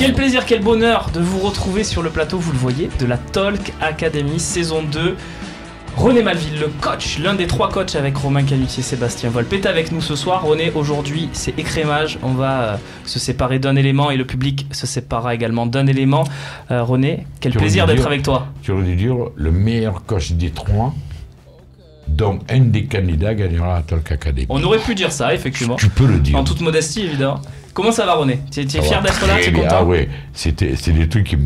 Quel plaisir, quel bonheur de vous retrouver sur le plateau, vous le voyez, de la Talk Academy saison 2. René Malville, le coach, l'un des 3 coachs avec Romain Canutier, Sébastien Volpe est avec nous ce soir. René, aujourd'hui c'est écrémage, on va se séparer d'un élément et le public se séparera également d'un élément. René, quel plaisir d'être avec toi. Tu aurais dû dire le meilleur coach des 3, dont un des candidats gagnera la Talk Academy. On aurait pu dire ça, effectivement. Tu peux le dire. En toute modestie, évidemment. Comment ça va, René? Tu es fier d'être là? Tu es content? Ah oui, c'est des trucs qui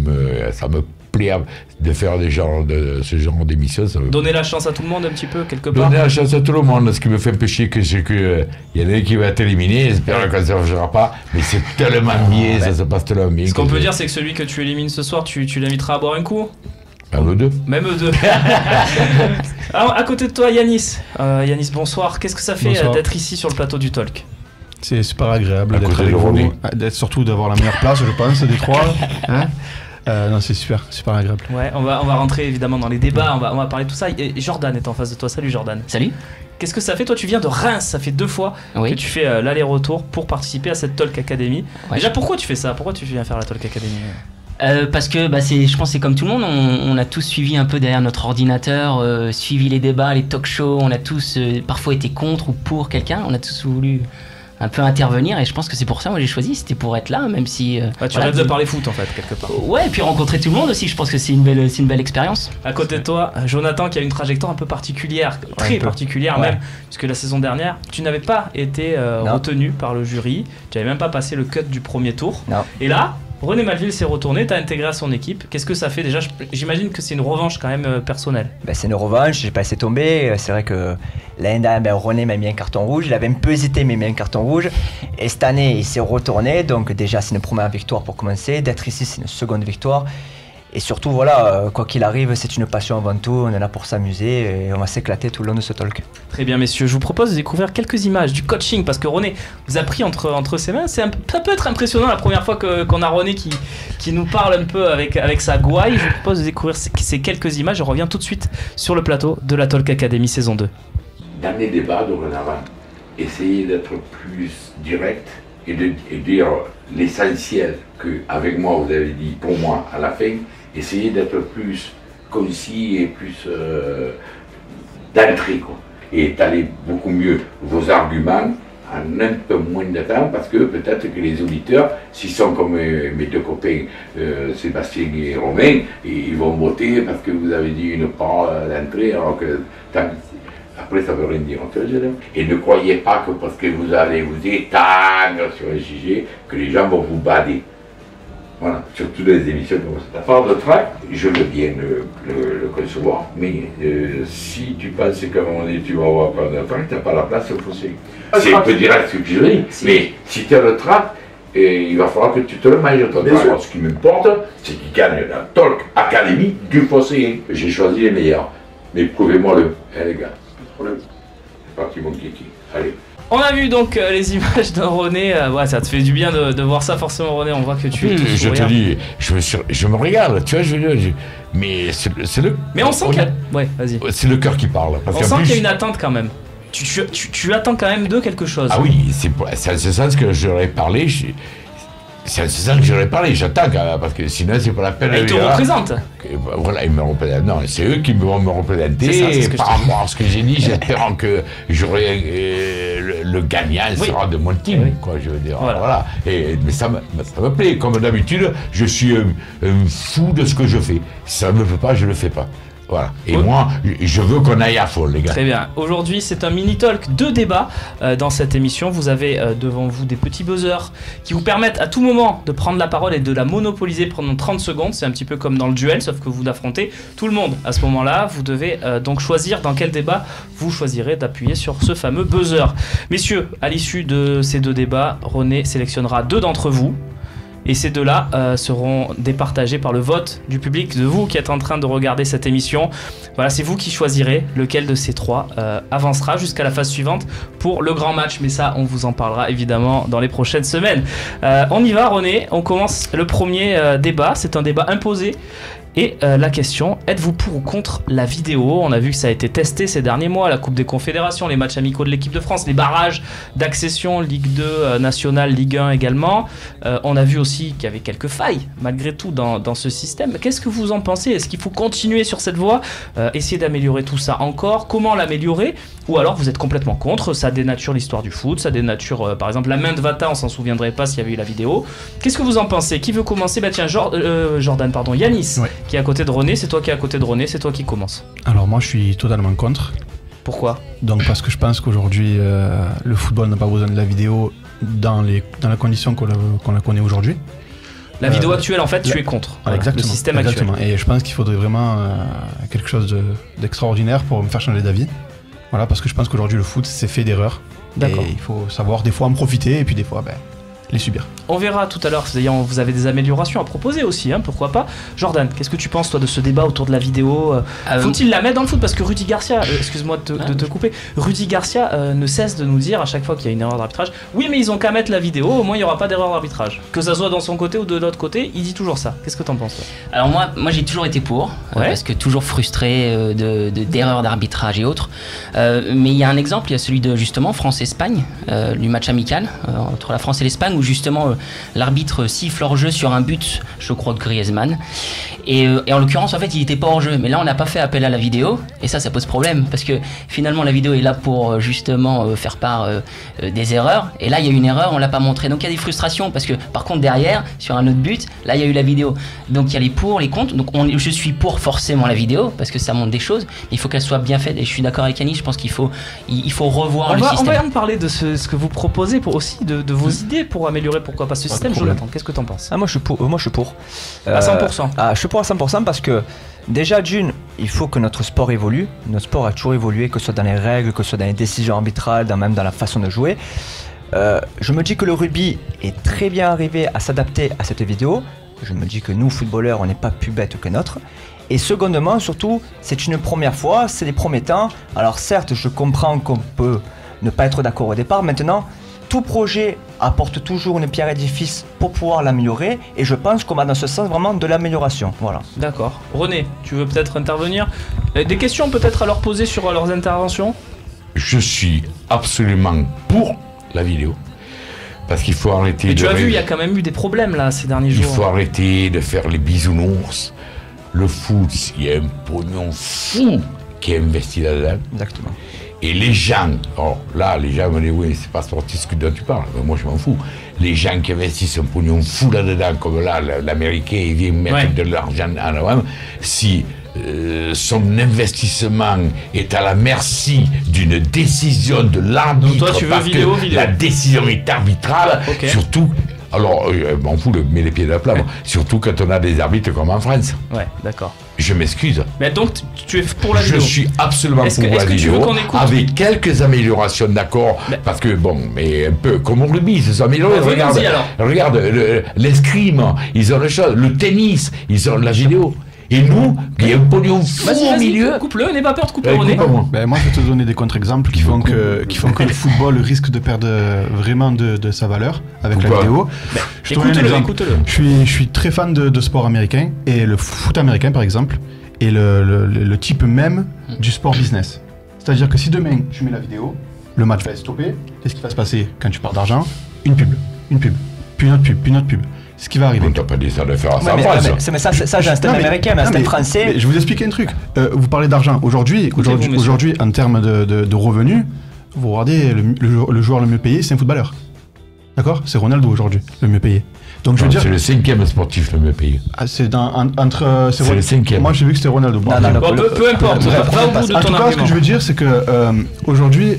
ça me plaît de faire ce genre d'émission. Donner la chance à tout le monde un petit peu, quelque part. Donner la chance à tout le monde. Ce qui me fait un peu chier, c'est qu'il y en a un qui va être éliminé, j'espère que ça ne changera pas, mais c'est tellement bien, ça se passe tellement bien. Ce qu'on peut dire, c'est que celui que tu élimines ce soir, tu l'inviteras à boire un coup? Même eux deux. Même eux deux. Alors, à côté de toi, Yanis. Yanis, bonsoir. Qu'est-ce que ça fait d'être ici sur le plateau du Talk? C'est super agréable d'être avec vous, surtout d'avoir la meilleure place, je pense, des 3. Hein, non, c'est super agréable. Ouais, on va rentrer évidemment dans les débats, on va parler de tout ça. Et Jordan est en face de toi. Salut Jordan. Salut. Qu'est-ce que ça fait? Toi, tu viens de Reims, ça fait 2 fois que tu fais l'aller-retour pour participer à cette Talk Academy. Ouais. Déjà, pourquoi tu fais ça? Pourquoi tu viens faire la Talk Academy? Parce que je pense que c'est comme tout le monde, on a tous suivi un peu derrière notre ordinateur, suivi les débats, les talk shows, on a tous parfois été contre ou pour quelqu'un, on a tous voulu un peu intervenir et je pense que c'est pour ça moi j'ai choisi, c'était pour être là, même si... tu rêves de parler foot en fait, quelque part. Ouais, et puis rencontrer tout le monde aussi, je pense que c'est une belle expérience. À côté de toi, Jonathan qui a une trajectoire un peu particulière, très particulière même, puisque la saison dernière, tu n'avais pas été retenu par le jury, tu n'avais même pas passé le cut du premier tour. Non. Et là, René Malville s'est retourné, t'as intégré à son équipe. Qu'est-ce que ça fait déjà? J'imagine que c'est une revanche quand même personnelle. C'est une revanche, j'ai pas laissé tomber. C'est vrai que l'année dernière, René m'a mis un carton rouge. Il avait un peu hésité, mais il m'a mis un carton rouge. Et cette année, il s'est retourné. Donc déjà, c'est une première victoire pour commencer. D'être ici, c'est une seconde victoire. Et surtout, voilà, quoi qu'il arrive, c'est une passion avant tout. On est là pour s'amuser et on va s'éclater tout le long de ce talk. Très bien, messieurs. Je vous propose de découvrir quelques images du coaching parce que René vous a pris entre ses mains. Ça peut être impressionnant la première fois qu'on a René qui nous parle un peu avec sa gouaille. Je vous propose de découvrir ces quelques images. Je reviens tout de suite sur le plateau de la Talk Academy saison 2. Dans les débats dorénavant, essayez d'être plus direct et de dire l'essentiel qu'avec moi vous avez dit pour moi à la fin. Essayez d'être plus concis et plus d'entrée, quoi. Et étaler beaucoup mieux vos arguments en un peu moins de temps, parce que peut-être que les auditeurs, s'ils sont comme mes 2 copains, Sébastien et Romain, ils vont voter parce que vous avez dit une part d'entrée, alors que après ça veut rien dire. Et ne croyez pas que parce que vous allez vous étendre sur un sujet, que les gens vont vous bader. Voilà, surtout dans les émissions comme ça. La part de track, je veux bien le concevoir, mais si tu penses qu'à un moment donné tu vas avoir part de track, tu n'as pas la place au fossé. C'est un peu direct ce que je dis, mais si tu as le track, il va falloir que tu te le manges. Alors, ce qui m'importe, c'est qu'il gagne la Talk Academy du fossé. J'ai choisi les meilleurs, mais prouvez-moi-le, les gars. C'est parti mon kiki, allez. On a vu donc les images de René, ça te fait du bien de voir ça forcément René, on voit que tu es tout je te dis, je me regarde, tu vois, mais c'est le... Mais on sent qu'il y a... Ouais, vas-y. C'est le cœur qui parle. Parce on sent qu'il y a une attente quand même. Tu attends quand même de quelque chose. Ah oui, c'est en ce sens que j'aurais parlé, c'est en ce sens que j'aurais parlé, j'attends parce que sinon c'est pas la peine. Ils te représentent. Voilà, ils me représentent. Non, c'est eux qui vont me représenter. Par rapport à ce que j'ai dit, j'espère que j'aurai le gagnant sera de mon team, quoi, je veux dire. Voilà. Mais ça me plaît. Comme d'habitude, je suis un fou de ce que je fais. Si ça ne me plaît pas, je ne le fais pas. Voilà. Et moi, je veux qu'on aille à fond, les gars. Très bien. Aujourd'hui, c'est un mini-talk de débat dans cette émission. Vous avez devant vous des petits buzzers qui vous permettent à tout moment de prendre la parole et de la monopoliser pendant 30 secondes. C'est un petit peu comme dans le duel, sauf que vous affrontez tout le monde. À ce moment-là, vous devez donc choisir dans quel débat vous choisirez d'appuyer sur ce fameux buzzer. Messieurs, à l'issue de ces 2 débats, René sélectionnera 2 d'entre vous. Et ces 2-là seront départagés par le vote du public, de vous qui êtes en train de regarder cette émission. Voilà, c'est vous qui choisirez lequel de ces 3 avancera jusqu'à la phase suivante pour le grand match. Mais ça, on vous en parlera évidemment dans les prochaines semaines. On y va, René. On commence le premier débat. C'est un débat imposé Et la question, êtes-vous pour ou contre la vidéo? On a vu que ça a été testé ces derniers mois, la Coupe des Confédérations, les matchs amicaux de l'équipe de France, les barrages d'accession, Ligue 2, Nationale, Ligue 1 également. On a vu aussi qu'il y avait quelques failles, malgré tout, dans ce système. Qu'est-ce que vous en pensez? Est-ce qu'il faut continuer sur cette voie, essayer d'améliorer tout ça encore? Comment l'améliorer? Ou alors vous êtes complètement contre, ça dénature l'histoire du foot, ça dénature, par exemple, la main de Vata, on s'en souviendrait pas s'il y avait eu la vidéo. Qu'est-ce que vous en pensez? Qui veut commencer? Bah tiens, Jordan, pardon, Yanis, qui est à côté de René, c'est toi qui es à côté de René, c'est toi qui commence. Alors moi je suis totalement contre. Pourquoi? Donc parce que je pense qu'aujourd'hui le football n'a pas besoin de la vidéo dans les conditions qu'on la connaît aujourd'hui. La vidéo actuelle, en fait, tu es contre exactement, le système exactement. actuel. Et je pense qu'il faudrait vraiment quelque chose d'extraordinaire pour me faire changer d'avis. Voilà, parce que je pense qu'aujourd'hui le foot c'est fait d'erreurs. D'accord. Et il faut savoir des fois en profiter et puis des fois les subir. On verra tout à l'heure, d'ailleurs vous avez des améliorations à proposer aussi, hein, pourquoi pas. Jordan, qu'est-ce que tu penses toi de ce débat autour de la vidéo? Faut-il la mettre dans le foot? Parce que Rudy Garcia, excuse-moi de te couper, Rudy Garcia ne cesse de nous dire à chaque fois qu'il y a une erreur d'arbitrage, oui mais ils ont qu'à mettre la vidéo, au moins il n'y aura pas d'erreur d'arbitrage. Que ça soit dans son côté ou de l'autre côté, il dit toujours ça. Qu'est-ce que t'en penses toi? Alors moi j'ai toujours été pour, parce que toujours frustré d'erreurs d'arbitrage et autres. Mais il y a un exemple, il y a celui de justement France-Espagne, du match amical entre la France et l'Espagne, où justement l'arbitre siffle hors jeu sur un but, je crois, de Griezmann. Et en l'occurrence, en fait, il n'était pas hors jeu. Mais là, on n'a pas fait appel à la vidéo. Et ça pose problème. Parce que finalement, la vidéo est là pour justement faire part des erreurs. Et là, il y a une erreur, on ne l'a pas montré. Donc il y a des frustrations. Parce que par contre, derrière, sur un autre but, là, il y a eu la vidéo. Donc il y a les pour, les contre. Donc je suis pour forcément la vidéo. Parce que ça montre des choses. Il faut qu'elle soit bien faite. Et je suis d'accord avec Annie. Je pense qu'il faut revoir le système. On va en parler de ce que vous proposez aussi, de vos idées pour améliorer, pourquoi pas, ce système. Jonathan, qu'est-ce que tu en penses? Moi je suis pour. À 100%. Je suis pour à 100% parce que déjà d'une, il faut que notre sport évolue. Notre sport a toujours évolué, que ce soit dans les règles, que ce soit dans les décisions arbitrales, même dans la façon de jouer. Je me dis que le rugby est très bien arrivé à s'adapter à cette vidéo. Je me dis que nous, footballeurs, on n'est pas plus bêtes que notre. Et secondement, surtout, c'est une première fois, c'est les premiers temps. Alors certes, je comprends qu'on peut ne pas être d'accord au départ. Maintenant, tout projet apporte toujours une pierre édifice pour pouvoir l'améliorer, et je pense qu'on va dans ce sens vraiment de l'amélioration. Voilà. D'accord. René, tu veux peut-être intervenir? Des questions peut-être à leur poser sur leurs interventions? Je suis absolument pour la vidéo. Parce qu'il faut arrêter Mais tu as vu, il y a quand même eu des problèmes là ces derniers jours. Il faut arrêter de faire les bisounours. Le foot, il y a un pognon fou qui est investi là-dedans. Exactement. Et les gens, alors là, les gens me disent, oui, c'est pas sportif ce dont tu parles, mais moi je m'en fous. Les gens qui investissent un pognon fou là-dedans, comme là, l'Américain, il vient mettre de l'argent en avant, si son investissement est à la merci d'une décision de l'arbitre, toi, tu veux parce vidéo. La décision est arbitrale, surtout. Alors, m'en fous, mets les pieds à la plat, surtout quand on a des arbitres comme en France. Ouais, d'accord. Je m'excuse. Mais donc, tu es pour la vidéo? Je suis absolument pour la vidéo, avec quelques améliorations, d'accord, parce que, mais un peu comme au rugby, ils se sont améliorés. Regarde l'escrime, ils ont le chose, le tennis, ils ont la vidéo. Et nous, il y a un pognon fou au milieu. Coupe-le, n'aie pas peur de couper René. Moi, je vais te donner des contre-exemples qui font que le football risque de perdre vraiment de sa valeur avec la vidéo. Je te donne un exemple. Je suis très fan de sport américain, et le foot américain, par exemple, est le type même du sport business. C'est-à-dire que si demain, tu mets la vidéo, le match va être stoppé. Qu'est-ce qui va se passer quand tu parles d'argent? Une pub, puis une autre pub, puis une autre pub. Ce qui va arriver. On t'a pas dit ça de faire ça en France. Mais ça, j'ai un système américain, mais un système français. Je vais vous expliquer un truc. Vous parlez d'argent. Aujourd'hui, en termes de revenus, vous regardez le joueur le mieux payé, c'est un footballeur. D'accord? C'est Ronaldo aujourd'hui, le mieux payé. Donc je veux dire. C'est le 5e sportif le mieux payé. C'est entre. C'est le 5e. Moi j'ai vu que c'était Ronaldo. Peu importe. Va au bout de ton argument. En tout cas, ce que je veux dire, c'est que aujourd'hui,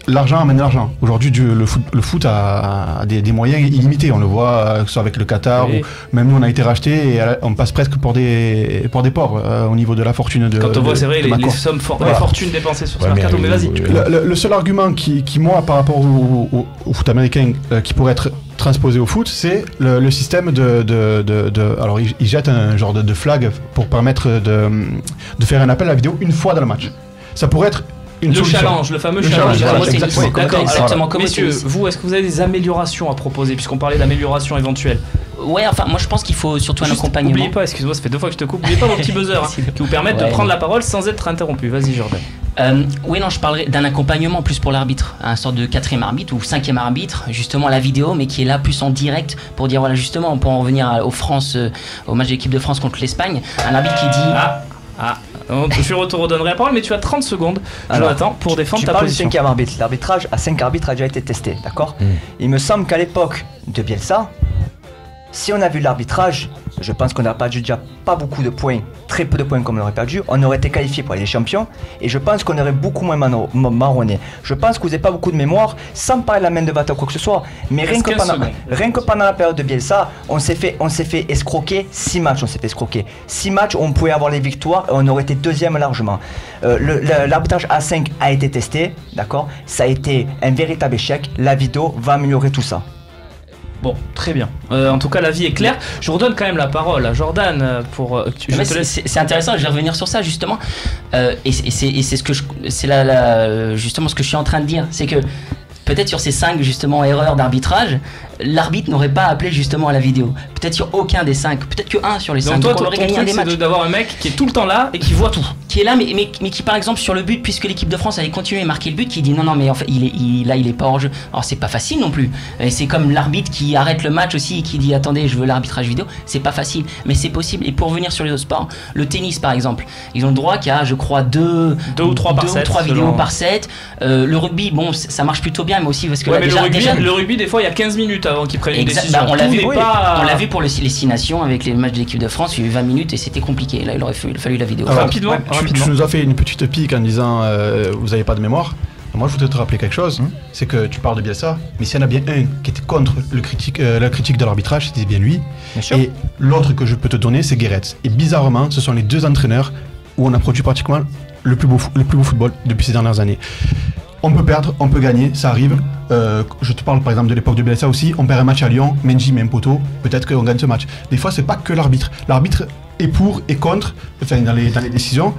l'argent amène l'argent. Aujourd'hui, le foot a des moyens illimités. On le voit, que ce soit avec le Qatar, ou même nous, on a été racheté et on passe presque pour des pauvres au niveau de la fortune de. Quand on voit, c'est vrai, les sommes, les fortunes dépensées sur ce mercato. Mais vas-y. Le seul argument qui moi, par rapport au foot américain, qui pourrait être transposé au foot, c'est le système alors ils jettent un genre de flag pour permettre de faire un appel à la vidéo une fois dans le match. Ça pourrait être le fameux challenge. D'accord. Exactement. Messieurs, vous, est-ce que vous avez des améliorations à proposer, puisqu'on parlait d'amélioration éventuelle? Ouais, enfin, moi je pense qu'il faut surtout un accompagnement. N'oubliez pas, excuse-moi, ça fait 2 fois que je te coupe, n'oubliez pas vos petits buzzers qui vous permettent de prendre la parole sans être interrompu. Vas-y, Jordan. Oui, non, je parlerai d'un accompagnement plus pour l'arbitre, un sorte de 4e arbitre ou 5e arbitre, justement à la vidéo, mais qui est là plus en direct pour dire voilà, justement, on peut en revenir au match de l'équipe de France contre l'Espagne. Un arbitre qui dit. Je te redonnerai la parole, mais tu as 30 secondes, Jonathan, pour défendre ta position. Tu parles du 5e arbitre. L'arbitrage à 5 arbitres a déjà été testé, d'accord ? Il me semble qu'à l'époque de Bielsa, si on a vu l'arbitrage, je pense qu'on n'a perdu déjà pas beaucoup de points, très peu de points comme on aurait perdu. On aurait été qualifié pour aller les champions et je pense qu'on aurait beaucoup moins marronné. Je pense que vous n'avez pas beaucoup de mémoire, sans parler de la main de batte ou quoi que ce soit. Mais rien que pendant la période de Bielsa, on s'est fait escroquer 6 matchs. 6 matchs où on pouvait avoir les victoires et on aurait été 2e largement. L'arbitrage A5 a été testé, d'accord ? Ça a été un véritable échec. La vidéo va améliorer tout ça. Bon, très bien. En tout cas, la vie est claire. Je redonne quand même la parole à Jordan pour. C'est intéressant. Je vais revenir sur ça justement. Et c'est ce que justement ce que je suis en train de dire, c'est que peut-être sur ces 5 justement erreurs d'arbitrage, l'arbitre n'aurait pas appelé justement à la vidéo. Peut-être sur aucun des 5, peut-être que 1 sur les 5. Donc toi, ton truc, c'est d'avoir un mec qui est tout le temps là et qui voit tout. Qui est là, mais qui par exemple sur le but, puisque l'équipe de France allait continuer à marquer le but, qui dit non, mais en fait, il est pas hors jeu. Alors c'est pas facile non plus. Et c'est comme l'arbitre qui arrête le match aussi et qui dit attendez, je veux l'arbitrage vidéo. C'est pas facile, mais c'est possible. Et pour revenir sur les autres sports, le tennis par exemple, ils ont le droit qu'à, je crois, 2 ou 3 vidéos par set. Le rugby, bon, ça marche plutôt bien, mais aussi parce que là, le rugby, des fois, il y a 15 minutes avant qu'ils prennent une décision. On l'a vu pour les 6 nations avec les matchs de l'équipe de France, il y a eu 20 minutes et c'était compliqué. Là, il aurait fallu la vidéo. Alors, rapidement. Tu nous as fait une petite pique en disant vous n'avez pas de mémoire. Moi, je voudrais te rappeler quelque chose, c'est que tu parles de Bielsa, mais s'il y en a bien un qui était contre la critique de l'arbitrage, c'était bien lui. Et l'autre que je peux te donner, c'est Guéretz. Et bizarrement, ce sont les 2 entraîneurs où on a produit pratiquement le plus beau football depuis ces dernières années. On peut perdre, on peut gagner, ça arrive. Je te parle par exemple de l'époque de Bielsa aussi. On perd un match à Lyon, Mendy met un poteau, peut-être qu'on gagne ce match. Des fois, c'est pas que l'arbitre. L'arbitre est pour et contre, enfin dans les décisions.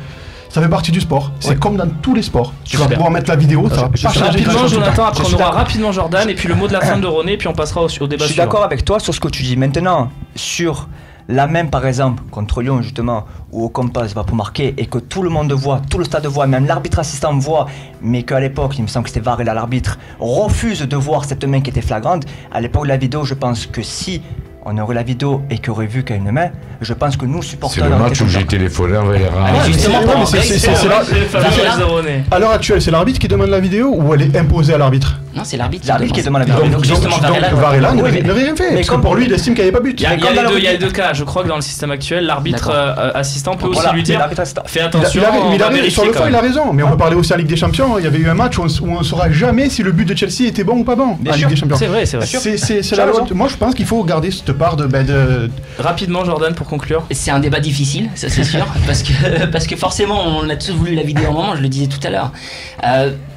Ça fait partie du sport. C'est comme dans tous les sports. Tu vas pouvoir mettre la vidéo, ça va pas changer. Rapidement, Jonathan, après on aura rapidement Jordan et puis le mot de la fin de René, puis on passera au débat. Je suis d'accord avec toi sur ce que tu dis maintenant. Sur la même par exemple contre Lyon justement où Ocampos va pour marquer et que tout le monde voit, tout le stade voit, même l'arbitre assistant voit, mais qu'à l'époque, il me semble que c'était Varela l'arbitre, refuse de voir cette main qui était flagrante. À l'époque de la vidéo, je pense que si on aurait la vidéo et qu'il aurait vu qu'il y a une main, je pense que nous supporters. C'est le match où j'ai téléphoné à Valera. À l'heure actuelle, c'est l'arbitre qui demande la vidéo ou elle est imposée à l'arbitre? Non, c'est l'arbitre qui demande la vidéo. Donc justement, Varela n'aurait rien fait. Mais comme pour lui, il estime qu'il n'y avait pas but. Il y a les deux cas. Je crois que dans le système actuel, l'arbitre assistant peut aussi lui dire fais attention. Sur le fond, il a raison. Mais on peut parler aussi en Ligue des Champions. Il y avait eu un match où on ne saura jamais si le but de Chelsea était bon ou pas bon en Ligue des Champions. C'est vrai. C'est la loi. Moi, je pense qu'il faut garder cette part de. Rapidement, Jordan, pour conclure. C'est un débat difficile, ça c'est sûr, parce que forcément, on a tous voulu la vidéo à un moment. Je le disais tout à l'heure.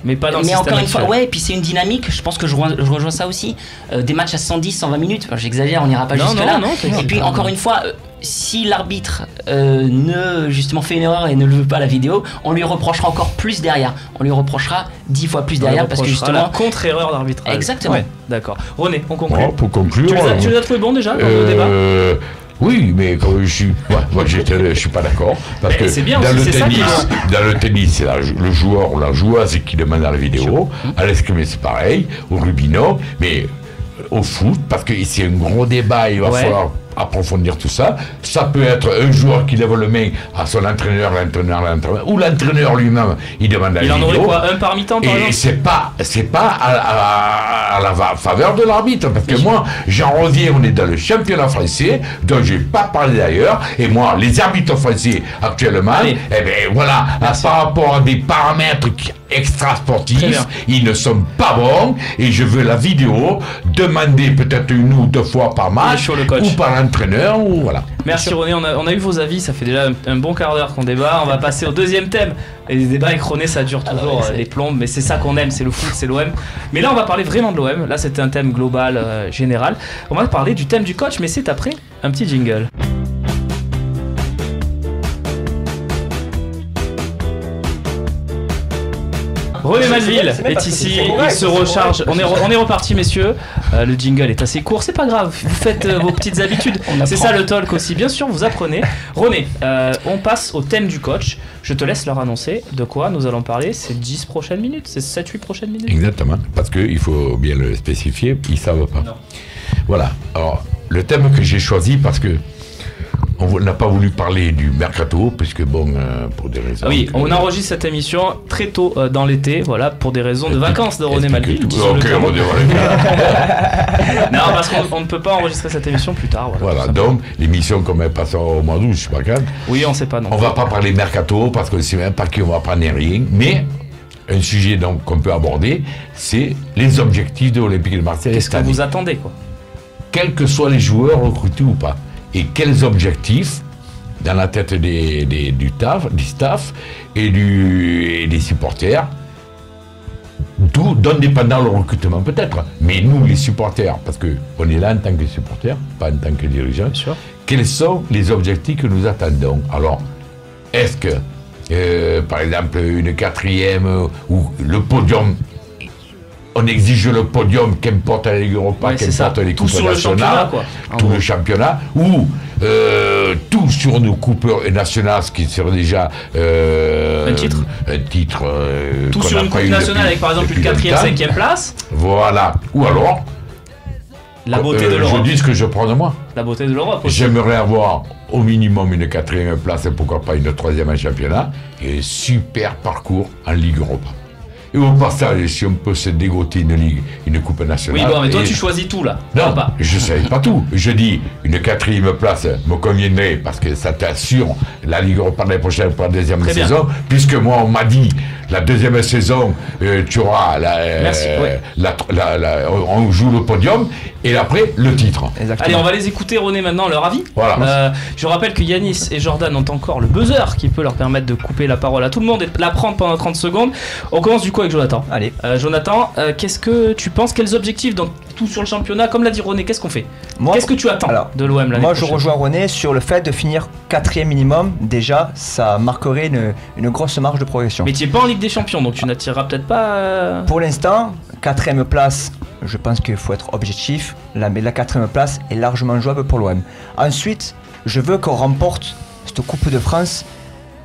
Mais pas dans le système actuel. Mais encore une fois, ouais. Et puis c'est une dynamique. Je pense que je rejoins ça aussi. Des matchs à 110, 120 minutes. Enfin, j'exagère, on n'ira pas jusque là. Et puis encore une fois. Si l'arbitre justement fait une erreur et ne le veut pas la vidéo, on lui reprochera encore plus derrière. On lui reprochera 10 fois plus derrière parce que justement la contre-erreur d'arbitrage. Exactement. Ouais, d'accord. René, on conclut. Pour conclure, tu les as trouvé bons déjà dans le débat? Oui, mais quand je suis pas d'accord parce que c'est bien dans aussi, le tennis, c'est le joueur ou la joueuse qui demande la vidéo. À l'escrime, c'est pareil. Au rugby, non. Mais au foot, parce que c'est un gros débat, il va falloir approfondir tout ça. Ça peut être un joueur qui lève le main à son entraîneur, ou l'entraîneur lui-même, il demande la vidéo. Il en aurait quoi, un par mi-temps par exemple? Et c'est pas à la faveur de l'arbitre, parce que moi, j'en reviens, on est dans le championnat français, dont je n'ai pas parlé d'ailleurs, et moi, les arbitres français actuellement, par rapport à des paramètres extra-sportifs, ils ne sont pas bons, et je veux la vidéo, demander peut-être 1 ou 2 fois par match, ou par l'entraîneur, ou voilà. Merci René, on a eu vos avis, ça fait déjà un bon quart d'heure qu'on débat. On va passer au deuxième thème. Et les débats avec René, ça dure toujours les plombes, mais c'est ça qu'on aime, c'est le foot, c'est l'OM. Mais là, on va parler vraiment de l'OM. Là, c'était un thème global, général. On va parler du thème du coach, mais c'est après un petit jingle. René Malville est ici, il se recharge. On est reparti, messieurs. Le jingle est assez court, c'est pas grave. Vous faites vos petites habitudes. C'est ça le talk aussi. Bien sûr, vous apprenez. René, on passe au thème du coach. Je te laisse leur annoncer de quoi nous allons parler. C'est 10 prochaines minutes, c'est 7-8 prochaines minutes. Exactement, parce qu'il faut bien le spécifier, ils ne savent pas. Non. Voilà, alors le thème que j'ai choisi, parce que on n'a pas voulu parler du mercato, puisque bon, pour des raisons... Oui, on enregistre cette émission très tôt dans l'été, voilà, pour des raisons de vacances de René Malville. Ok, on non, parce qu'on ne peut pas enregistrer cette émission plus tard. Voilà, donc l'émission comme elle passe au mois d'août, je sais pas quand. Oui, on ne sait pas non. On ne va pas parler mercato, parce qu'on ne sait même pas qui on va prendre rien, mais un sujet donc qu'on peut aborder, c'est les objectifs de l'Olympique de Marseille. Qu'est-ce que vous attendez, quoi? Quels que soient les joueurs recrutés ou pas. Et quels objectifs dans la tête du staff et des supporters, tout donne dépendant le recrutement peut-être, mais nous les supporters, parce qu'on est là en tant que supporters, pas en tant que dirigeants, quels sont les objectifs que nous attendons? Alors, est-ce que, par exemple, une quatrième ou le podium, on exige le podium, qu'importe la Ligue Europa, qu'importe les coupes nationales, tout le championnat, ou tout sur nos coupes nationales, ce qui serait déjà un titre. Tout sur une coupe nationale avec par exemple une 4e, 5e place. Voilà. Ou alors, la beauté de l'Europe. Je dis ce que je prends de moi. La beauté de l'Europe. J'aimerais avoir au minimum une 4e place et pourquoi pas une 3e en championnat et un super parcours en Ligue Europa. Et au passage, si on peut se dégoter une coupe nationale... Oui, bon, mais toi, tu choisis tout, là. Non, je ne savais pas tout. Je dis, une 4e place me conviendrait, parce que ça t'assure la Ligue Europa l'année prochaine pour la 2e saison, puisque moi, on m'a dit, la 2e saison, tu auras on joue le podium, et après, le titre. Exactement. Allez, on va les écouter, René, maintenant, leur avis. Voilà. Je rappelle que Yanis et Jordan ont encore le buzzer qui peut leur permettre de couper la parole à tout le monde et de la prendre pendant 30 secondes. On commence du coup avec Jonathan. Allez. Jonathan, qu'est-ce que tu penses? Quels objectifs dans tout sur le championnat? Comme l'a dit René, qu'est-ce qu'on fait? Qu'est-ce que tu attends de l'OM l'année prochaine? Moi, je rejoins René sur le fait de finir 4e minimum. Déjà, ça marquerait une grosse marge de progression. Mais tu n'es pas en Ligue des Champions, donc tu n'attireras peut-être pas... Pour l'instant, 4e place, je pense qu'il faut être objectif. La 4e place est largement jouable pour l'OM. Ensuite, je veux qu'on remporte cette Coupe de France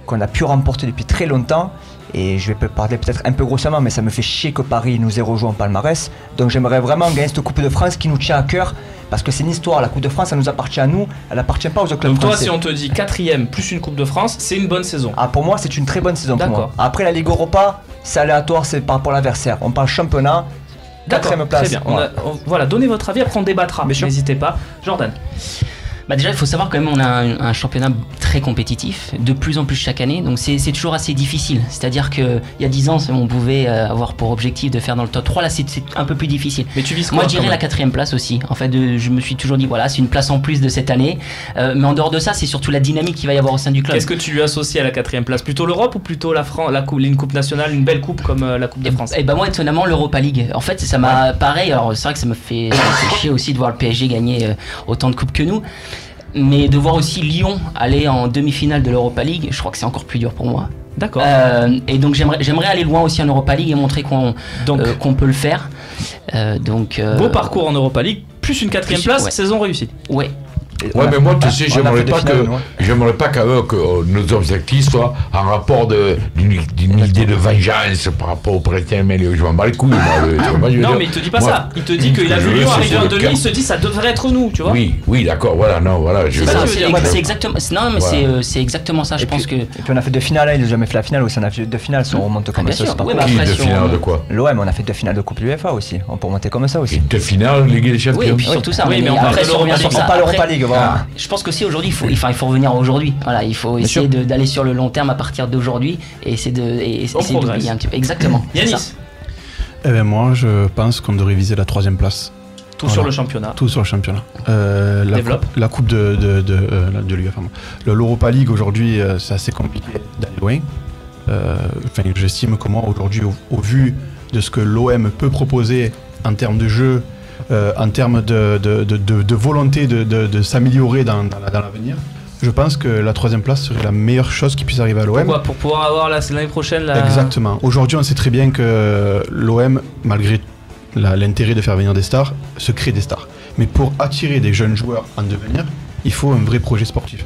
qu'on a pu remporter depuis très longtemps. Et je vais parler peut-être un peu grossièrement, mais ça me fait chier que Paris nous ait rejoint en palmarès. Donc j'aimerais vraiment gagner cette Coupe de France qui nous tient à cœur. Parce que c'est une histoire, la Coupe de France, ça nous appartient à nous, elle n'appartient pas aux autres clubs français. Donc toi, si on te dit 4e plus une Coupe de France, c'est une bonne saison? Ah, pour moi, c'est une très bonne saison pour moi. Après, la Ligue Europa, c'est aléatoire, c'est par rapport à l'adversaire. On parle championnat, 4e place. Très bien, voilà, donnez votre avis, après on débattra, n'hésitez pas. Jordan. Déjà, il faut savoir quand même on a un championnat très compétitif, de plus en plus chaque année, donc c'est toujours assez difficile. C'est-à-dire qu'il y a 10 ans, on pouvait avoir pour objectif de faire dans le top 3, là c'est un peu plus difficile. Mais tu vises quoi? Moi je dirais la 4e place aussi. En fait, je me suis toujours dit, voilà, c'est une place en plus de cette année. Mais en dehors de ça, c'est surtout la dynamique qu'il va y avoir au sein du club. Qu'est-ce que tu lui associes à la 4e place? Plutôt l'Europe ou plutôt une coupe nationale, une belle coupe comme la Coupe de France? Et ben moi, étonnamment, l'Europa League. En fait, ça m'a pareil, alors c'est vrai que ça me fait chier aussi de voir le PSG gagner autant de coupes que nous. Mais de voir aussi Lyon aller en demi-finale de l'Europa League, je crois que c'est encore plus dur pour moi. D'accord. Et donc j'aimerais aller loin aussi en Europa League et montrer qu'on peut le faire. Beau parcours en Europa League, plus une 4e place, saison réussie. Ouais. Ouais, mais moi, tu sais, j'aimerais pas que nos objectifs soient en rapport d'une idée de vengeance par rapport au président, mais je m'en bats les couilles. Non, mais il te dit pas ça. Il te dit qu'il a vu Lyon arriver en demi, il se dit ça devrait être nous, tu vois. Oui, d'accord, voilà, non, voilà. C'est exactement. Non, mais c'est exactement ça, je pense que. Et puis on a fait 2 finales, il n'a jamais fait la finale aussi. On a fait 2 finales, si on remonte comme ça. Qui 2 finales de quoi? L'OM, on a fait 2 finales de Coupe UEFA aussi. On peut remonter comme ça aussi. 2 finales, Ligue des Champions. Oui, et puis surtout ça. Oui, mais après, on revient sur ça. Pas l'Europa League. Je pense qu'aussi aujourd'hui, il faut revenir à aujourd'hui. Voilà, il faut essayer d'aller sur le long terme à partir d'aujourd'hui et essayer de briller un petit peu. Exactement. Yanis. Eh ben moi, je pense qu'on devrait viser la 3e place. Tout sur le championnat. Tout sur le championnat. Développe. La coupe de l'UEFA. L'Europa League aujourd'hui, c'est assez compliqué d'aller loin. J'estime que moi aujourd'hui, au vu de ce que l'OM peut proposer en termes de jeu, en termes de volonté de s'améliorer dans l'avenir, je pense que la 3e place serait la meilleure chose qui puisse arriver à l'OM. Pourquoi ? Pour pouvoir avoir l'année prochaine la... Exactement. Aujourd'hui, on sait très bien que l'OM, malgré l'intérêt de faire venir des stars, se crée des stars. Mais pour attirer des jeunes joueurs en devenir, il faut un vrai projet sportif.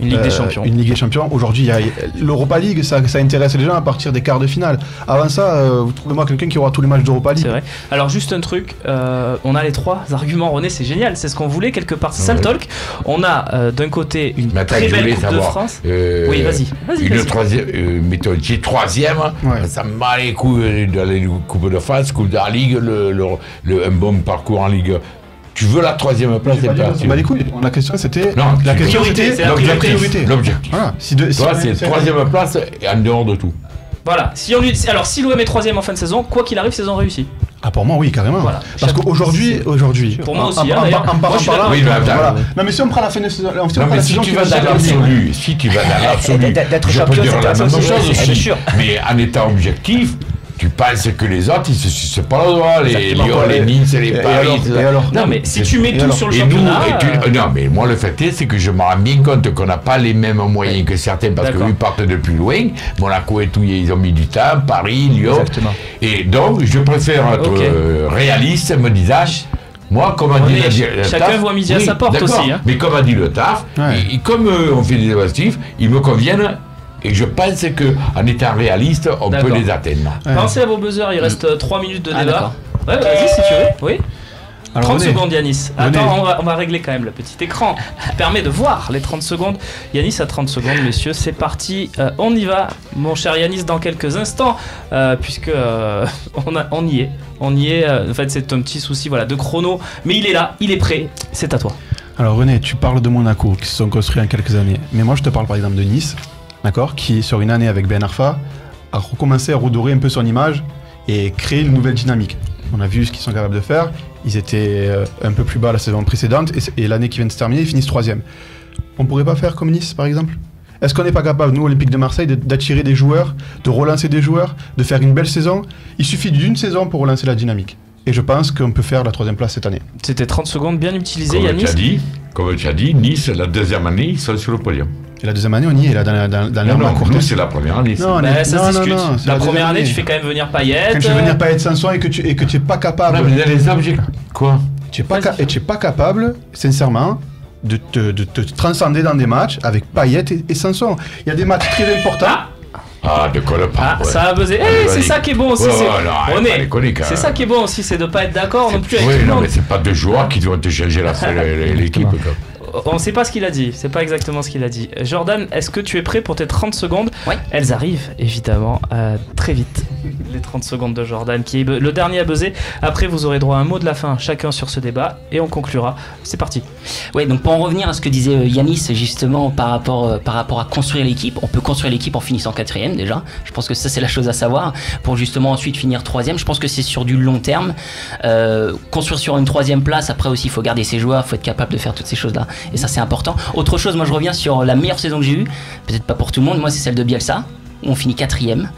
Une Ligue des Champions. Une Ligue des Champions. Aujourd'hui, il y a l'Europa League, ça intéresse les gens à partir des quarts de finale. Avant ça, vous trouvez-moi quelqu'un qui aura tous les matchs d'Europa League. C'est vrai. Alors juste un truc, on a les 3 arguments, René, c'est génial, c'est ce qu'on voulait quelque part, c'est ça le talk. On a d'un côté une très belle Coupe de France. Oui, vas-y. Une troisième, méthodier 3e, ça me bat les coups de la Coupe de France, Coupe de la Ligue, un bon parcours en Ligue. Tu veux la 3e place des parties. Bah les couilles, la question c'était... Non, la question c'était l'objectif. Voilà. Toi, c'est 3e place et en dehors de tout. Voilà. Alors, si l'OM est 3e en fin de saison, quoi qu'il arrive, saison réussie. Ah, pour moi, oui, carrément. Voilà. Parce qu'aujourd'hui... Pour moi aussi, d'ailleurs. Non, mais si on prend la fin de saison... Si tu vas dans l'absolu, je peux dire la même chose aussi. Mais en étant objectif... Tu penses que les autres, ils se sucent pas le doigt, les Lyon, les Nice, les Paris. Non, mais si tu mets tout sur le championnat... Non, mais moi, le fait est, c'est que je me rends bien compte qu'on n'a pas les mêmes moyens que certains, parce qu'ils partent de plus loin. Monaco et tout, ils ont mis du temps, Paris, Lyon. Exactement. Et donc, je préfère être réaliste, me disant... Moi, comme a dit le chacun TAF, voit midi à sa porte aussi. Mais comme a dit le TAF, et comme on fait des évaluatifs, ils me conviennent. Et je pense qu'en étant réaliste, on peut les atteindre. Pensez à vos buzzers, il reste 3 minutes de débat. Ouais, vas-y si tu veux. Oui. Alors, 30 secondes, Yanis. Attends, on va régler quand même le petit écran qui permet de voir les 30 secondes. Yanis a 30 secondes, messieurs, c'est parti. On y va, mon cher Yanis, dans quelques instants, puisque on y est. En fait, c'est un petit souci de chrono, mais il est là, il est prêt, c'est à toi. Alors René, tu parles de Monaco, qui se sont construits en quelques années. Mais moi, je te parle par exemple de Nice. D'accord, qui sur une année avec Ben Arfa a recommencé à redorer un peu son image et créer une nouvelle dynamique. On a vu ce qu'ils sont capables de faire. Ils étaient un peu plus bas la saison précédente et l'année qui vient de se terminer, ils finissent 3e. On pourrait pas faire comme Nice par exemple ? Est-ce qu'on n'est pas capable, nous, Olympique de Marseille, d'attirer des joueurs, de relancer des joueurs, de faire une belle saison ? Il suffit d'une saison pour relancer la dynamique. Et je pense qu'on peut faire la 3e place cette année. C'était 30 secondes bien utilisées, Yanis. Comme tu as dit, Nice, la 2e année, ils sont sur le podium. Et la 2e année, on y est là dans l'heure courte. Nous, c'est la première année. Non, ça se discute. La première année, tu fais quand même venir Payet. Quand tu fais venir Payet Sanson et que tu n'es pas capable. Non, mais les objectifs. Quoi ? Tu n'es pas capable, sincèrement, de te transcender dans des matchs avec Payet et Sanson. Il y a des matchs très importants. De colle pas. Ça a buzzé. C'est ça qui est bon aussi. C'est ça qui est bon aussi, c'est de ne pas être d'accord non plus avec tout le monde. Mais c'est pas deux joueurs qui doivent te changer l'équipe. On ne sait pas ce qu'il a dit, c'est pas exactement ce qu'il a dit. Jordan, est-ce que tu es prêt pour tes 30 secondes ? Oui. Elles arrivent, évidemment, très vite. Les 30 secondes de Jordan, qui est le dernier à buzzer. Après, vous aurez droit à un mot de la fin, chacun sur ce débat, et on conclura. C'est parti. Oui, donc pour en revenir à ce que disait Yanis, justement, par rapport à construire l'équipe, on peut construire l'équipe en finissant 4e déjà. Je pense que ça, c'est la chose à savoir. Pour justement ensuite finir 3e, je pense que c'est sur du long terme. Construire sur une 3e place, après aussi, il faut garder ses joueurs, il faut être capable de faire toutes ces choses-là. Et ça, c'est important. Autre chose, moi, je reviens sur la meilleure saison que j'ai eue. Peut-être pas pour tout le monde. Moi, c'est celle de Bielsa, où on finit 4e.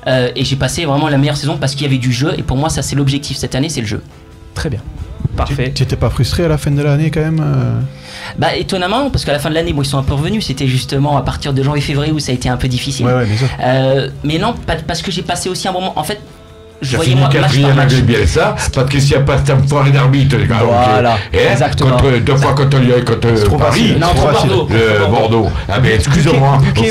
Et j'ai passé vraiment la meilleure saison parce qu'il y avait du jeu. Et pour moi, ça, c'est l'objectif cette année, c'est le jeu. Très bien. Parfait. Tu n'étais pas frustré à la fin de l'année, quand même Étonnamment, parce qu'à la fin de l'année, ils sont un peu revenus. C'était justement à partir de janvier-février où ça a été un peu difficile. Ouais, bien sûr. Mais non, parce que j'ai passé aussi un bon moment. En fait, je fini 4e avec Bielsa, parce que s'il n'y a pas cette foirée d'arbitre, voilà, exactement. Deux fois contre Lyon et contre Paris, Bordeaux. Ah mais excusez-moi, j'irai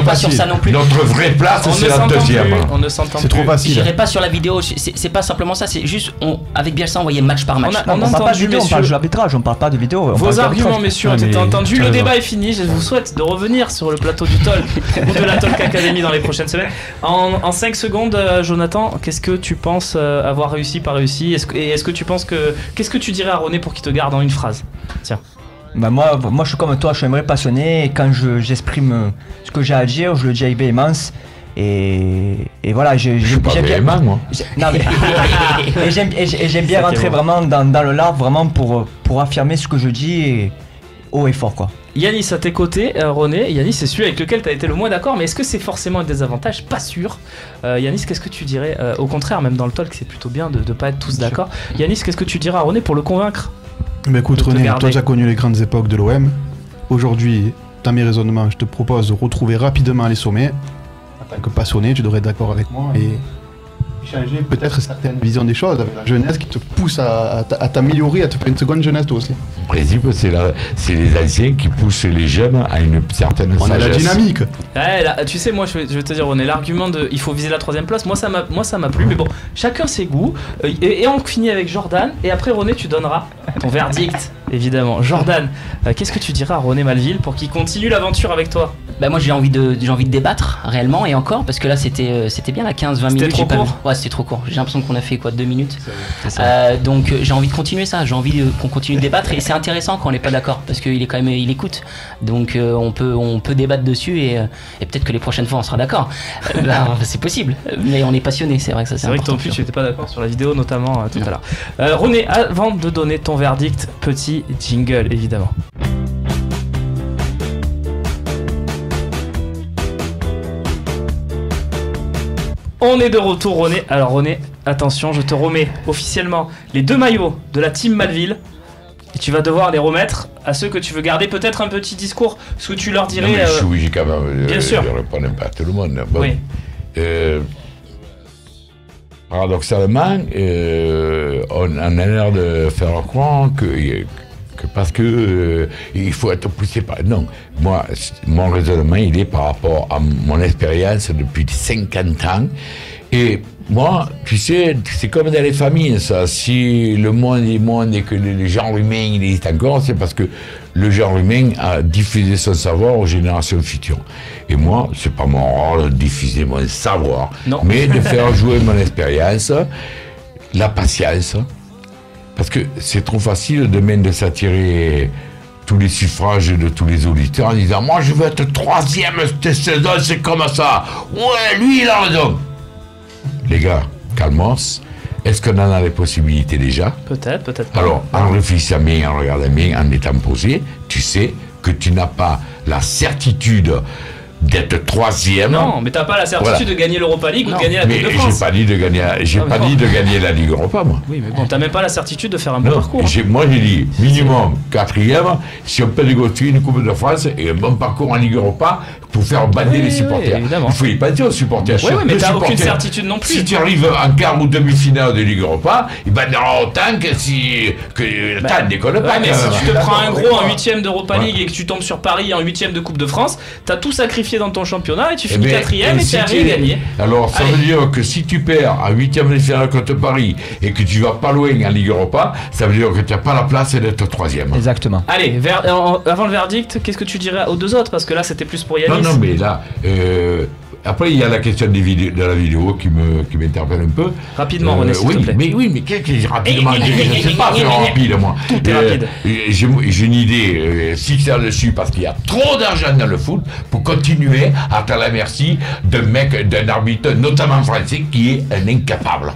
pas sur ça non plus. Notre vraie place, c'est la 2e. On ne s'entend plus. C'est trop facile. J'irai pas sur la vidéo, c'est pas simplement ça, c'est juste, avec Bielsa, on voyait match par match. On parle pas de vidéo, on parle de l'arbitrage, on parle pas de vidéo. Vos arguments, messieurs, ont été entendus. Le débat est fini. Je vous souhaite de revenir sur le plateau du Talk ou de la Talk Academy dans les prochaines semaines. En 5 secondes, Jonathan, qu'est-ce que tu penses avoir réussi, pas réussi ? Est-ce que tu penses que... Qu'est-ce que tu dirais à René pour qu'il te garde en une phrase ? Tiens. Moi, je suis comme toi, je suis un vrai passionné. Et quand j'exprime ce que j'ai à dire, je le dis avec véhémence. Et voilà, j'aime bien. Moi. Non, mais j'aime bien rentrer vraiment dans le lard, vraiment pour affirmer ce que je dis haut et fort, quoi. Yanis à tes côtés, René. Yanis, c'est celui avec lequel tu as été le moins d'accord, mais est-ce que c'est forcément un désavantage ? Pas sûr. Yanis, qu'est-ce que tu dirais ? Au contraire, même dans le talk, c'est plutôt bien de ne pas être tous d'accord. Yanis, qu'est-ce que tu dirais à René pour le convaincre ? Écoute, René, toi, tu as connu les grandes époques de l'OM. aujourd'hui, dans mes raisonnements, je te propose de retrouver rapidement les sommets. En tant que passionné, tu devrais être d'accord avec moi. Et changer peut-être certaines visions des choses avec la jeunesse qui te pousse à t'améliorer, à te faire une seconde jeunesse toi aussi. En principe, c'est les anciens qui poussent les jeunes à une certaine sagesse. On a la dynamique. Ouais, là, tu sais, moi je vais te dire, on est l'argument de il faut viser la 3e place. Moi ça m'a plu, mais bon, chacun ses goûts. Et on finit avec Jordan. Et après, René, tu donneras ton verdict, évidemment. Jordan, qu'est-ce que tu diras à René Malville pour qu'il continue l'aventure avec toi? Bah moi j'ai envie de débattre réellement, et encore, parce que là c'était bien la 15-20 minutes. C'était trop court. Ouais, c'était trop court. J'ai l'impression qu'on a fait 2 minutes. Donc j'ai envie de continuer ça. J'ai envie qu'on continue de débattre, et c'est intéressant quand on n'est pas d'accord, parce qu'il est quand même, il écoute. Donc on peut débattre dessus, et peut-être que les prochaines fois on sera d'accord. C'est possible, mais on est passionné. C'est vrai que ça c'est vrai que toi en plus tu n'étais pas d'accord sur la vidéo notamment tout à l'heure. René, avant de donner ton verdict, petit jingle évidemment. On est de retour, René. Alors René, attention, je te remets officiellement les 2 maillots de la team Malville. Et tu vas devoir les remettre à ceux que tu veux garder. Peut-être un petit discours, ce que tu leur dirais. Non, mais je suis obligé quand même. Bien sûr. Je réponds pas à tout le monde. Bon, oui. Paradoxalement, on a l'air de faire croire que parce que il faut être poussé par... Non, moi, mon raisonnement, il est par rapport à mon expérience depuis 50 ans. Et moi, tu sais, c'est comme dans les familles, ça. Si le monde est monde et que le genre humain, il existe encore, c'est parce que le genre humain a diffusé son savoir aux générations futures. Et moi, c'est pas mon rôle de diffuser mon savoir, mais de faire jouer mon expérience, la patience. Parce que c'est trop facile demain de s'attirer tous les suffrages de tous les auditeurs en disant « Moi, je veux être 3e cette saison, c'est comme ça. Ouais, lui, il a raison. » Les gars, calmos. Est-ce qu'on en a les possibilités déjà? Peut-être pas. Alors, en réfléchissant bien, en regardant bien, en étant posé, tu sais que tu n'as pas la certitude d'être 3e. Non, mais t'as pas la certitude de gagner l'Europa League ou de gagner la Coupe de France. J'ai pas dit de gagner la Ligue Europa, moi. Oui, mais bon, t'as même pas la certitude de faire un bon parcours. Moi, j'ai dit minimum 4e, si on peut négocier une Coupe de France et un bon parcours en Ligue Europa pour faire bander les supporters. Évidemment. Il faut y penser aux supporters. Oui, mais t'as aucune certitude non plus. Si tu arrives en quart ou demi-finale de Ligue Europa, ils banderont autant que si... T'as déconne pas. Mais si tu te prends un gros en 8e d'Europa League et que tu tombes sur Paris en 8e de Coupe de France, t'as tout sacrifié dans ton championnat et tu finis 4e et tu arrives à gagner. Alors ça veut dire que si tu perds à 8e de finale contre Paris et que tu vas pas loin en Ligue Europa, ça veut dire que tu n'as pas la place d'être 3e. Exactement. Allez, avant le verdict, qu'est-ce que tu dirais aux 2 autres? Parce que là c'était plus pour Yanis. Non, mais là, après il y a la question de la vidéo qui m'interpelle un peu. Rapidement, René, s'il te plaît. Mais qu'est-ce que rapidement? Je ne sais pas faire rapide, moi. Tout est rapide. J'ai une idée fixée là-dessus parce qu'il y a trop d'argent dans le foot pour continuer à être à la merci d'un arbitre, notamment français, qui est un incapable.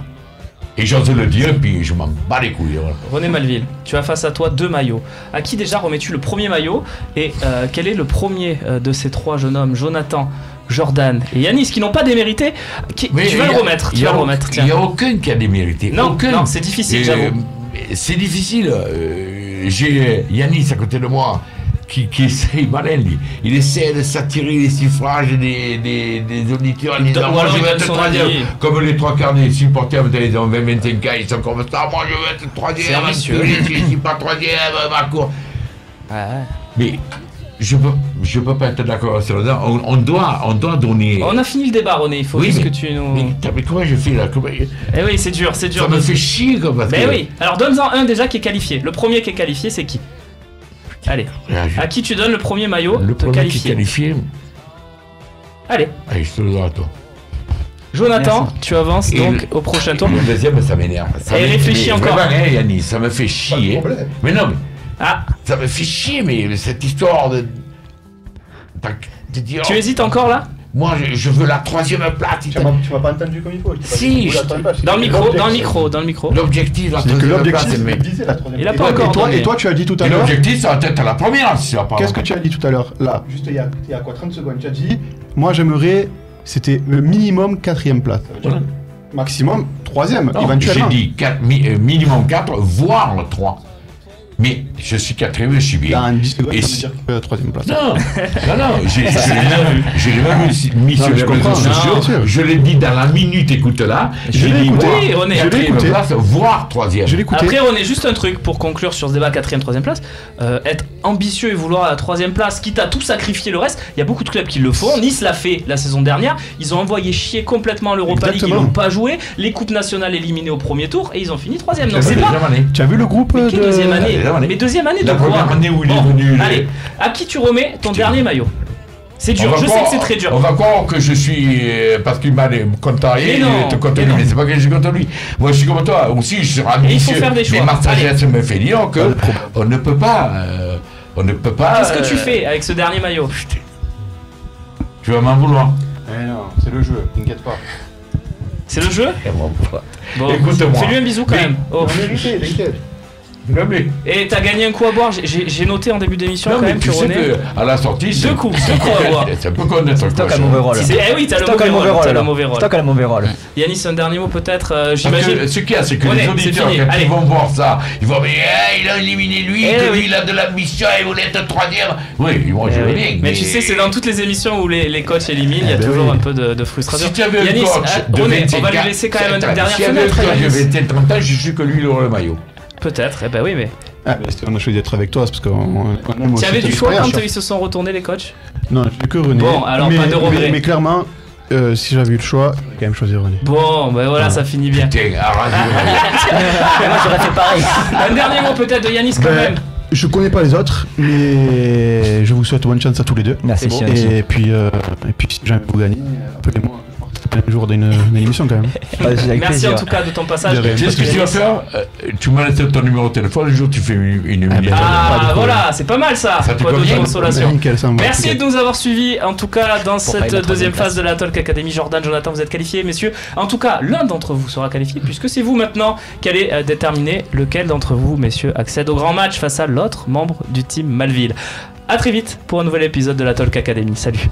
Et j'ose le dire, et puis je m'en bats les couilles. Voilà. René Malville, tu as face à toi 2 maillots. À qui déjà remets-tu le premier maillot? Et quel est le premier de ces 3 jeunes hommes, Jonathan, Jordan et Yanis, qui n'ont pas démérité? Tu vas le remettre. Il n'y a aucun qui a démérité. Non, c'est difficile, j'avoue. C'est difficile. J'ai Yanis à côté de moi qui essaye, malin, lui. Il essaie de s'attirer les suffrages des auditeurs en disant moi je veux être 3e. Comme les 3 quarts des supporters, ils ont 20-25 ans, ils sont comme ça. Moi je veux être 3e. Je ne suis pas 3e, ma cour. Mais je peux pas être d'accord sur ça. On doit donner. On a fini le débat, René. Il faut juste que tu nous. Mais comment je fais là? Eh oui, c'est dur. Ça me fait chier comme ça. Mais oui. Alors donne-en un déjà qui est qualifié. Le premier qui est qualifié, c'est qui? Allez. À qui tu donnes le premier maillot le premier qualifié. Qui est qualifié. Allez, je te le donne à toi. Jonathan, tu avances donc au prochain tour. Le deuxième, ça m'énerve. Et réfléchis encore. Yannis, ça me fait chier. Mais non, ça me fait chier, mais cette histoire de dire... Tu hésites encore là? Moi, je veux la 3e place. Tu m'as pas entendu comme il faut. Si, dans le micro. L'objectif, la 3e place, mais... Il a pas encore. Et toi, tu as dit tout à l'heure... L'objectif, ça va être à la première, si ça va pas. Qu'est-ce que tu as dit tout à l'heure? Là, juste il y a quoi, 30 secondes, tu as dit, moi j'aimerais, c'était le minimum 4e place. Maximum 3e, éventuellement. J'ai dit minimum 4, voire 3. Mais je suis quatrième, je suis bien. Dans 10 secondes, Et ça veut dire qu'il fait la troisième place. Non, j'ai même mis sur les réseaux sociaux. Je l'ai dit dans la minute, écoute-là. Je l'ai écouté, René. Quatrième place, voire troisième. Je l'ai écouté. Après, René, juste un truc pour conclure sur ce débat 4ème, 3ème place. Être ambitieux et vouloir la 3ème place, quitte à tout sacrifier le reste, il y a beaucoup de clubs qui le font. Nice l'a fait la saison dernière. Ils ont envoyé chier complètement l'Europa League, ils n'ont pas joué. Les coupes nationales éliminées au premier tour et ils ont fini 3ème. Donc c'est pas. Tu as vu le groupe Mais deuxième année. Mais deuxième année de la quoi? première année où il est venu. Allez, à qui tu remets ton dernier maillot? C'est dur, je sais que c'est très dur. On va croire que je suis. Parce qu'il m'a contrarié, contre lui, mais c'est pas que je suis contre lui. Moi je suis comme toi, aussi je suis ambitieux. Il faut faire des choix. Mais ma sagesse me fait dire qu'on ne peut pas. Qu'est-ce que tu fais avec ce dernier maillot? Tu vas m'en vouloir. Eh non, c'est le jeu, t'inquiète pas. C'est le jeu? Bon, écoute-moi. fais-lui un bisou quand même. Oh. T'inquiète. Et t'as gagné un coup à boire, j'ai noté en début d'émission quand même, tu sais qu'à la sortie, deux coups à boire. C'est un peu comme d'être Stock a le mauvais rôle. Eh oui, t'as le mauvais rôle. Stock a le mauvais rôle. Yanis, un dernier mot peut-être, j'imagine. Ce qu'il y a, c'est que les auditeurs, quand ils vont voir ça, ils vont dire il a éliminé lui, lui il a de l'ambition, il voulait être troisième. Oui, moi je veux bien. Mais tu sais, c'est dans toutes les émissions où les coachs éliminent, il y a toujours un peu de frustration. Si tu avais un coach de 27 ans, on va lui laisser quand même une dernière fenêtre. Si tu avais un coach de 27 ans, je suis que lui, il aurait le maillot. Peut-être, eh ben oui, mais. On a choisi d'être avec toi, c'est parce qu'on aime. Tu avais du choix quand ils se sont retournés, les coachs? Non, j'ai que René. Bon, alors pas de regret. Mais clairement, si j'avais eu le choix, j'aurais quand même choisi René. Bon, ben voilà, ça finit bien. Putain, arrête. Moi j'aurais fait pareil. Un dernier mot peut-être de Yanis quand même. Je connais pas les autres, mais je vous souhaite bonne chance à tous les deux. Merci. Et puis si jamais vous gagnez, appelez-moi. Un jour d'une émission quand même. Merci en tout cas de ton passage. Tu sais ce que tu vas faire? Tu m'as laissé ton numéro de téléphone, le jour tu fais une émission. Ah voilà, c'est pas mal ça. Ça te de consolation. Merci de nous avoir suivis en tout cas dans cette deuxième phase de la Talk Academy. Jordan, Jonathan, vous êtes qualifiés, messieurs. En tout cas, l'un d'entre vous sera qualifié puisque c'est vous maintenant qui allez déterminer lequel d'entre vous, messieurs, accède au grand match face à l'autre membre du team Malville. A très vite pour un nouvel épisode de la Talk Academy. Salut.